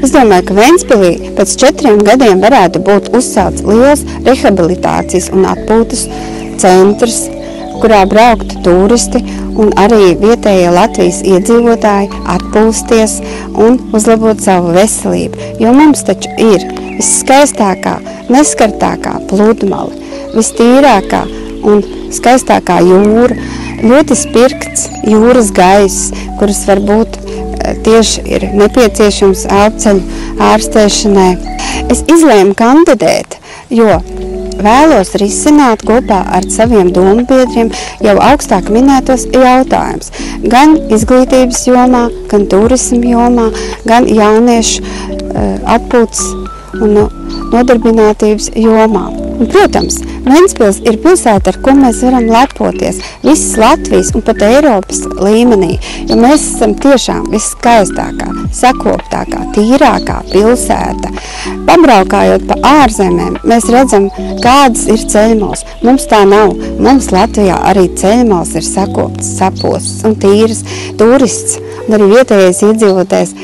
Es domāju, ka Ventspilī pēc 4 gadiem varētu būt uzcelts liels rehabilitācijas un atpūtas centrs, kurā brauktu turisti un arī vietējie Latvijas iedzīvotāji atpūsties un uzlabot savu veselību. Jo mums taču ir visskaistākā, neskartākā pludmale, vistīrākā un skaistākā jūra, ļoti spirkts jūras gaiss, kuras varbūt tieši ir nepieciešams elpceļu ārstēšanai. Es izlēmu kandidēt, jo vēlos risināt kopā ar saviem dombiedriem jau augstāk minētos jautājumus. Gan izglītības jomā, gan turismu jomā, gan jauniešu atpūtas un nodarbinātības jomā. Un, protams, Ventspils ir pilsēta, ar ko mēs varam lepoties visas Latvijas un pat Eiropas līmenī, jo mēs esam tiešām visskaistākā, sakoptākā, tīrākā pilsēta. Pabraukājot pa ārzemēm, mēs redzam, kādas ir ceļmals. Mums tā nav. Mums Latvijā arī ceļmals ir sakopts, saposts un tīras. Turists un arī vietējais iedzīvotājs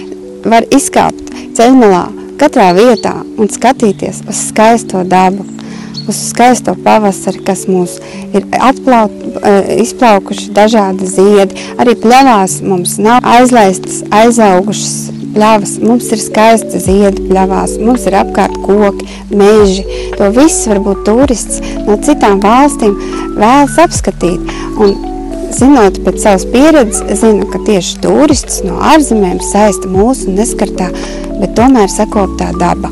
var izkāpt ceļmalā katrā vietā un skatīties uz skaisto dabu, uz skaisto pavasari, kas mūs ir izplaukuši dažādi ziedi. Arī pļavās mums nav aizlaistas, aizaugušas pļavas. Mums ir skaisti ziedi pļavās, mums ir apkārt koki, meži. To viss varbūt turists no citām valstīm vēlas apskatīt. Un zinot pēc savas pieredzes, zinu, ka tieši turists no ārzemēm saista mūsu neskartā, bet tomēr sakoptā daba.